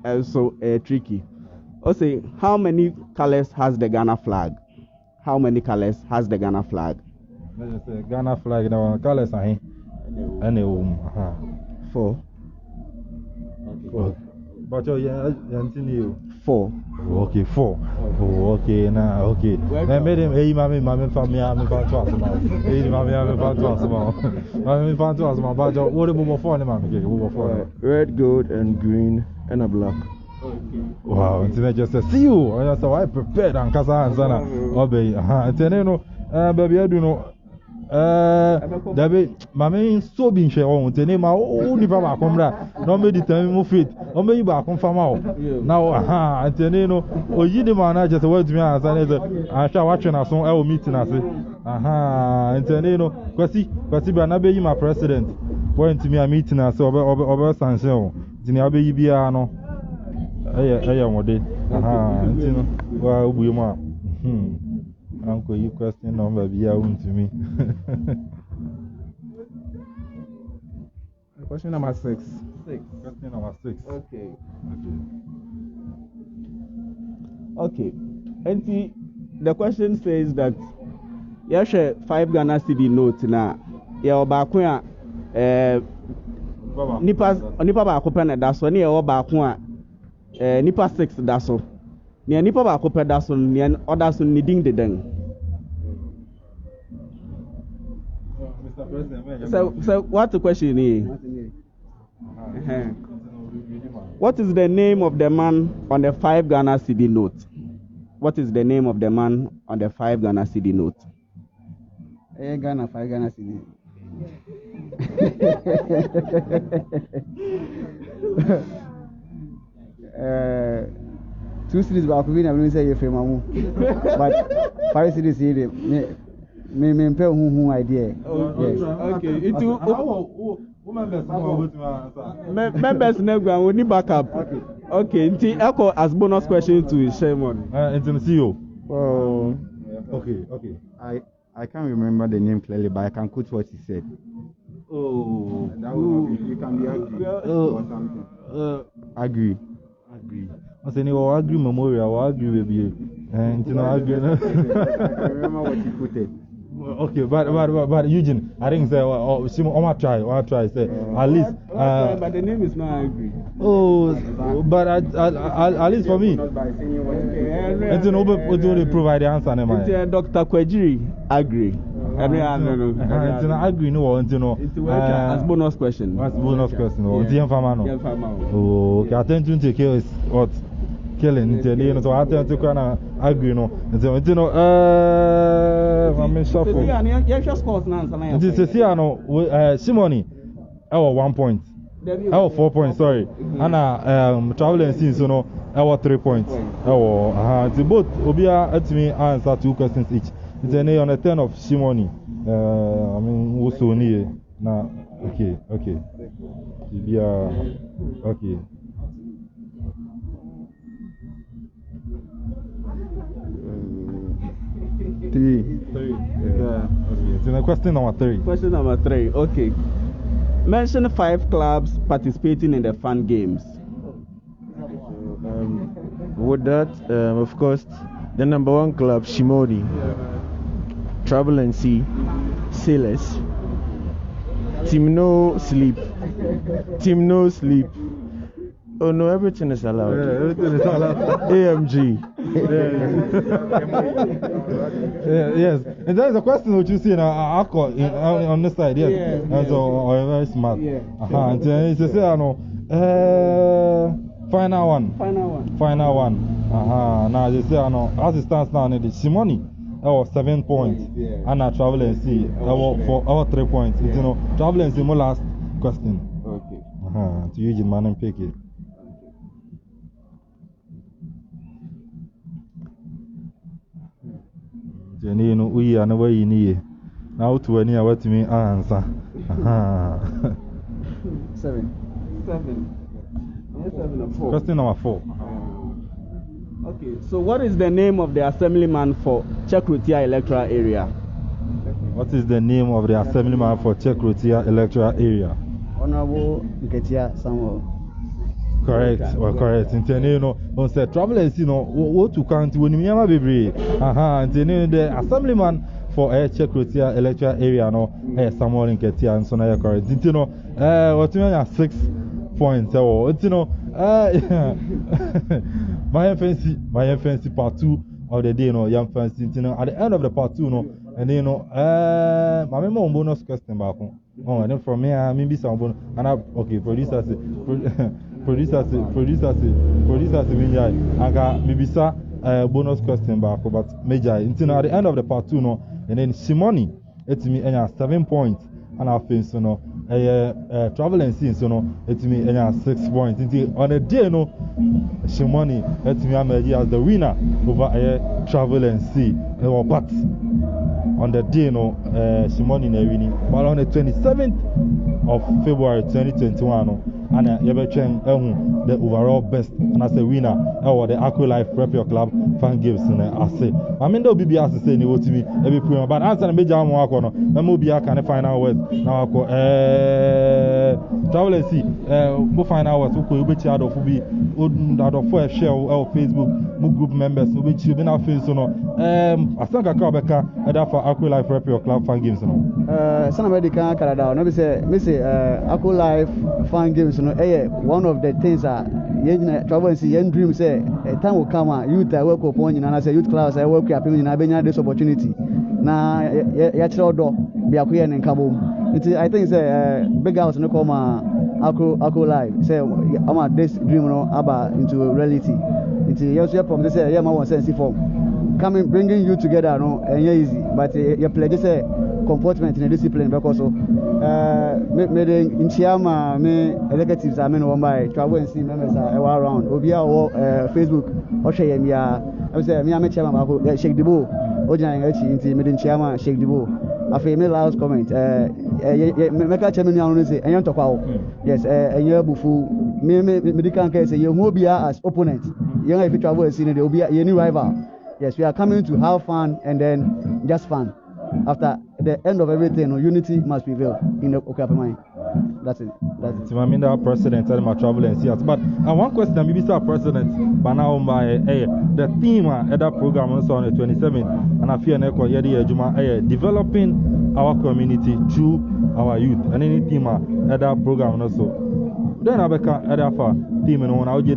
Also tricky. Also, how many colors has the Ghana flag? How many colors has the Ghana flag? Let's say Ghana flag now colors are and 4. Okay. But you 4. Okay, 4. Oh, okay, now, okay. I made him, hey, mammy, from me, I'm about to ask him. Hey, mammy, I'm about to ask him. I'm about to ask him about what about 4, mammy? Red, gold, and green, and a black. Wow, and then just see you. I said, I prepared and Casa and Sana. Obey, and then, you know, baby, I do know. David, mammy, so being share on the name of only Baba Combra. No, me determine move it. Or maybe back on farm out. Now, aha, and then, you know, or you demand just a word to me as I shall watching us on our meeting. I say, aha, and then, you know, Kwasi, Banabe, my president, point to me a meeting as over Sancho. Dinabe Biano. I am what it. Aha, and you know, well, we ma. Uncle, you question number be out to me. Question number 6. Question number 6. Okay. And the question says that you share 5 Ghana cedi notes now. You back when nipa ba ko pena da so ne you back when nipa 6 da so. Ne nipa ba ko pena da so ne other so ne ding de den. So what's the question here? What is the name of the man on the 5 Ghana cedi note? What is the name of the man on the 5 Ghana cedi note? Ghana 5 Ghana cedi. 2 cities back we na say you fame but 5 cities here me pay who idea. Okay. It members never we need backup. Okay. Nti Akro as bonus question to Shmoney. It's CEO. Well, okay. I can't remember the name clearly, but I can quote what he said. Oh, that you can be agree or something. Agree. I say no agree memorial or agree baby. And you know agree. I can remember what he quoted. Okay, but Eugene, I think say I'll try say at least but the name is not agree. Oh, but at least for me. It's an open provide the answer It's Dr. Kwejiri agree. It's an agree no you know. As bonus question. As bonus question. Oh, it's Oh, okay, attention to care is what killing you know, so I tell you to agree no. And you know I'm shuffle. Yeah, just scores now. This is here no Shmoney. 1 point. 4 points, sorry. And traveling since you know 3 points. The both Obia at me answer 2 questions each. It's a on the 10 of Shmoney. I mean, also near. Now, okay. Yeah, okay. Three. Yeah. Okay. So now question number 3. Question number 3. Okay. Mention 5 clubs participating in the fun games. With that, of course, the number 1 club, Shmoney, Travel and Sea, Sailors, Team No Sleep. Oh no, everything is allowed. Yeah, everything is allowed. AMG. Yes, and there is a question which you see now, Akro on this side, yes. And so, or very smart. And then it's say, final one. Now they say, as it stands now, the Shmoney, 7 points, and I travel and see, for 3 points. You travel and see, my last question. Okay. To Eugene Man and pick it. Jenny, no, we are nowhere in here. Now to any what to me answer. 7. 7 or 4. Question number 4. Okay, so what is the name of the assemblyman for Chekrotia electoral area? What is the name of the assemblyman for Chekrotia electoral area? Honorable Nketia Samuel. Correct. On said travel and see what to count when you have baby. And the assemblyman for Chekrotia electoral area Samuel Nketia and so now correct. What you have 6 points. My fancy part 2 of the day, young fancy. At the end of the part 2, and then my memo bonus question back. Oh, and then from here, maybe some bonus. And okay, producers, I got maybe bonus question back, but major. At the end of the part 2, and then Shmoney, it's me, and 7 points, and I think so. Travel and see, it's me, and 6 points. On a day, Shmoney, it's me, I'm as the winner over Travel and see. But on the day, Shmoney is winning. But on the 27th of February 2021, and the overall best, and as a winner, the Akro Life Prep Your Club fan games. I say, I mean, there'll be as to say, to me, every prima, but answer the major one, and maybe I can find out words. Now, travel and see, we'll find out what we will be out of be out of share our Facebook group members, which you've been out face. I think I call back for Akro Life Prep Your Club fan games. Some American Canada, no, Missy, Akro Life fan games. One of the things that travel and see young dreams say a time will come youth I work upon and I say youth class I work up in Abenya this opportunity. Now do be a queer and Kabum. I think say big house no come Akro Life. Say I'm this dream about into reality. Into your from this yeah my one sense form. Coming bringing you together and easy, but your pledge say comportment in a discipline because so in Chiama me executives I mean one by travel and see members around Obia or Facebook or share me I say me chairman shake the ball Ojan actually in Chiama shake the ball I feel me last comment make a chairman say and talk about yes a year before me medical case say you will be as opponent you know if you travel and see there will be a new rival. Yes, we are coming to have fun and then just fun. After the end of everything, unity must prevail in the mind. That's it. So I mean, that president telling my travel and see us. But one question, maybe sir president, but now my the theme of that program also on the 27th, and I feel developing our community through our youth, and any theme of that program also. Then I become for team and when I would say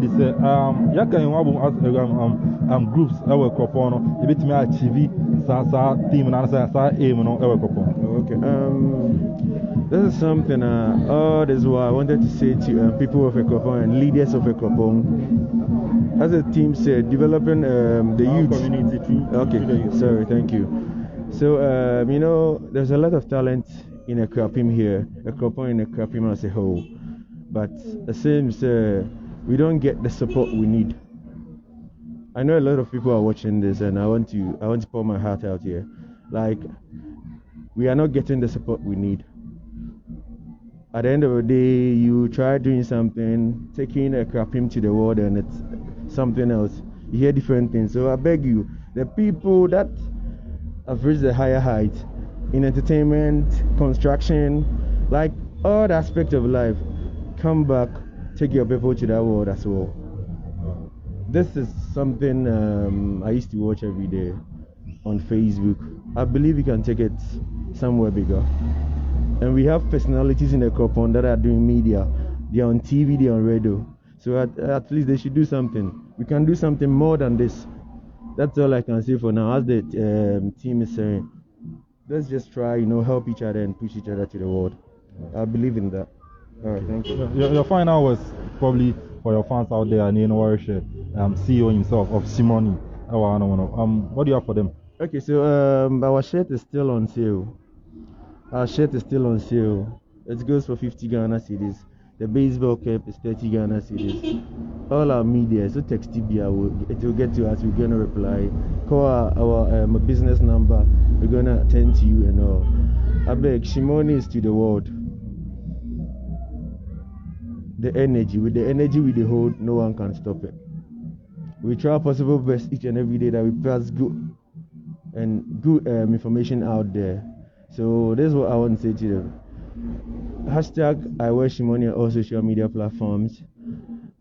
groups I work upon a bit me achieve Sasa team and answer aim on our okay. This is something this is what I wanted to say to people of Ekropon and leaders of Ekropon. As a team said, developing the youth community through okay, the youth. sorry, thank you. So there's a lot of talent in Ekropon here, Ekropon in Ekropon as a whole. But it seems we don't get the support we need. I know a lot of people are watching this, and I want to pour my heart out here. Like we are not getting the support we need. At the end of the day, you try doing something, taking a crapim to the world, and it's something else. You hear different things. So I beg you, the people that have reached the higher heights in entertainment, construction, like all the aspects of life, come back, take your people to that world as well. This is something I used to watch every day on Facebook. I believe you can take it somewhere bigger. And we have personalities in the Cropon that are doing media. They're on TV, they're on radio. So at least they should do something. We can do something more than this. That's all I can say for now. As the team is saying, let's just try, help each other and push each other to the world. I believe in that. All right, thank you. Your final was probably for your fans out there, and CEO himself of Shmoney. What do you have for them? Okay, so our shirt is still on sale. It goes for 50 Ghana cedis. The baseball cap is 30 Ghana cedis. All our media, so text TB, it will get to us. We're gonna reply. Call our business number. We're gonna attend to you and all. I beg, Shmoney is to the world. The energy we hold, no one can stop it. We try our possible best each and every day that we pass good information out there. So this is what I want to say to them. Hashtag I wear Shmoney on all social media platforms.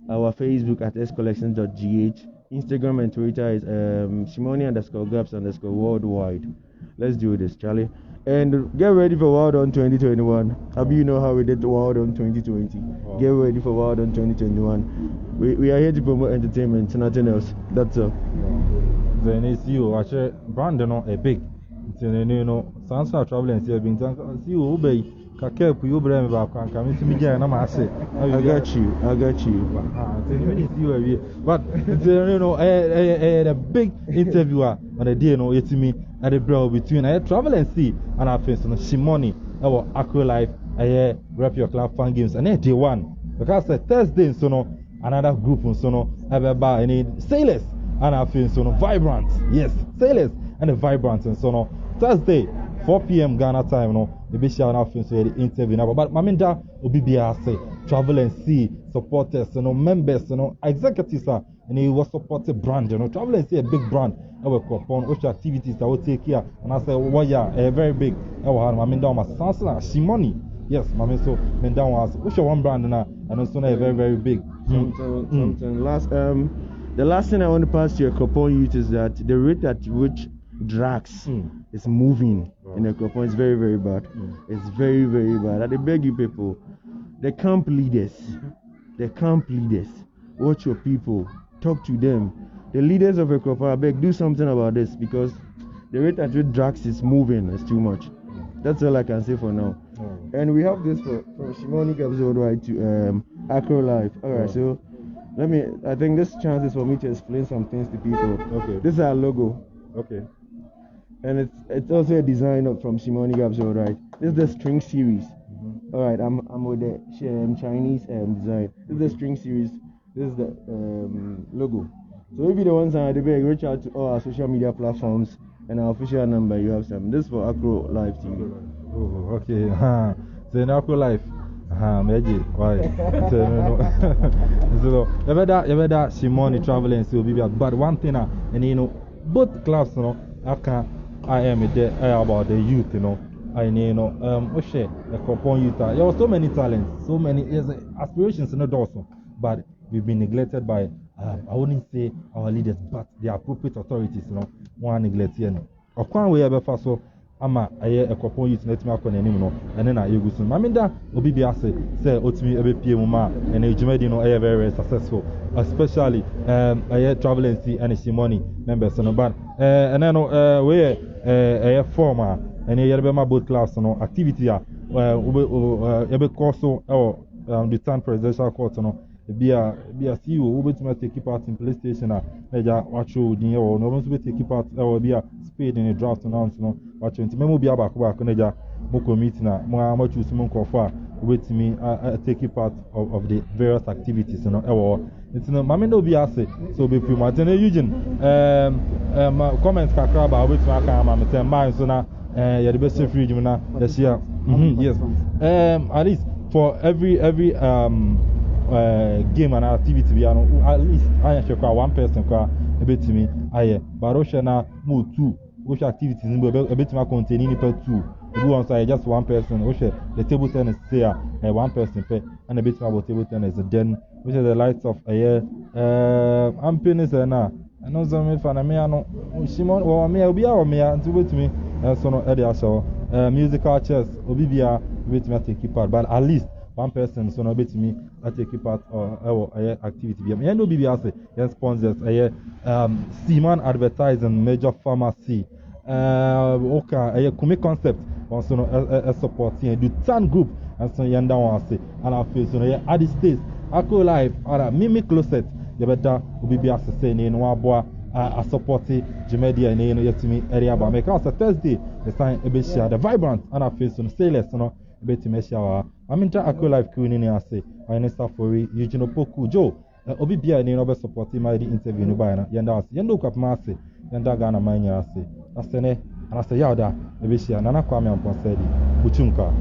Our Facebook at scollections.gh. Instagram and Twitter is Shmoney_gaps_worldwide. Let's do this, Charlie. And get ready for Wild On 2021. You know how we did Wild On 2020. Wow. Get ready for Wild On 2021. We are here to promote entertainment, nothing else. That's all. Then it's you. Actually, brand a big. Sans travel and see you obey. I got you. But a big interviewer on the day, it's me at the brow between I travel and see, and I face on Shmoney, our Akro Life, I rep your club fan games, and day one because Thursday, so another group, so I need sailors, and I feel so vibrant, yes, sailors and the vibrant, and so Thursday. 4 p.m. Ghana time, the bishop now finished the interview now. But Maminda Obibiase, travel and see supporters, members, executives, and he was supported brand, travel and see a big brand. Our coupon, which activities I will take here, and I say, well, yeah, a very big. Our Maminda was Sansla, Shmoney. Yes, Mamin, so Mendown was which one brand now, and also a very, very big. The last thing I want to pass to your coupon youth is that the rate at which drugs is moving in the Cropon is very, very bad. It's very, very bad. I beg you people, the camp leaders, watch your people, talk to them. The leaders of the Cropon, I beg, do something about this because the rate at which drugs is moving is too much. That's all I can say for now. And we have this from Shmoney episode right to Akro Life. Alright, so I think this chance is for me to explain some things to people. Okay. This is our logo. Okay. And it's also a design from Shmoney episode, right? This is the string series. Alright, I'm with the Chinese design. This is the string series. This is the logo. So if you're the ones on the bag, reach out to all our social media platforms and our official number. You have some. This is for Akro Live TV. Oh, okay. So in Akro Live, magic. Why? So ever that Shmoney traveling so be back. But one thing, and both clubs, I am there about the youth, I the Cropon youth. There are so many talents, so many aspirations in the dorsal, but we've been neglected by I wouldn't say our leaders, but the appropriate authorities, one neglect here. Of course, we have a fast so ama a Cropon youth net me and then I use some. I mean that Obibiase say Otimi Ebepie ma and a Jumedi very successful, especially travel and see and Shmoney members but and then we a former and a Yerba boat class activity course the town presidential court be a CEO who will take part in PlayStation watch you or no one will take part or be a spade in a draft announcement watch you memo be back moko meeting mo choose mo kofa wait me take part of the various activities it's no mama no be ase so be pre Martin Eugene comments kakra ba wait me aka ma me say man so na yeah, the best free Jimna this year. Yes. At least for every game and activity, we are at least I am sure one person a bit to me. I Baroshana move two. Which activities in a bit more containing per two. Who on side just one person, which the table tennis say one person pay and a bit more about table tennis. Then which is the lights of a year. I'm penis and now. I know some if I may know Shimon or me, I'll be our me and to wait me. So no Eddie so musical chairs, Obibia, wait me take part, but at least one person so no bit me I take part or activity. I know BBA say sponsors Seaman advertising major pharmacy. Okay, a concept also no supporting do 10 group and so yanda one say and I feel so at the stage Akro life ara mimi closet you better be assessing in one boy a supporting Jimedia and you know yetimi area ba make us Thursday the sign a share the vibrant and I feel so say less no be to measure our I mean Akro life queen in here say I need stuff for Eugene Poku Joe obi bia ni no be supporting my interview no by na yanda kwap ma say yanda Ghana man ya say asene and I say yada ebe share nana kwame amponsedi uchunka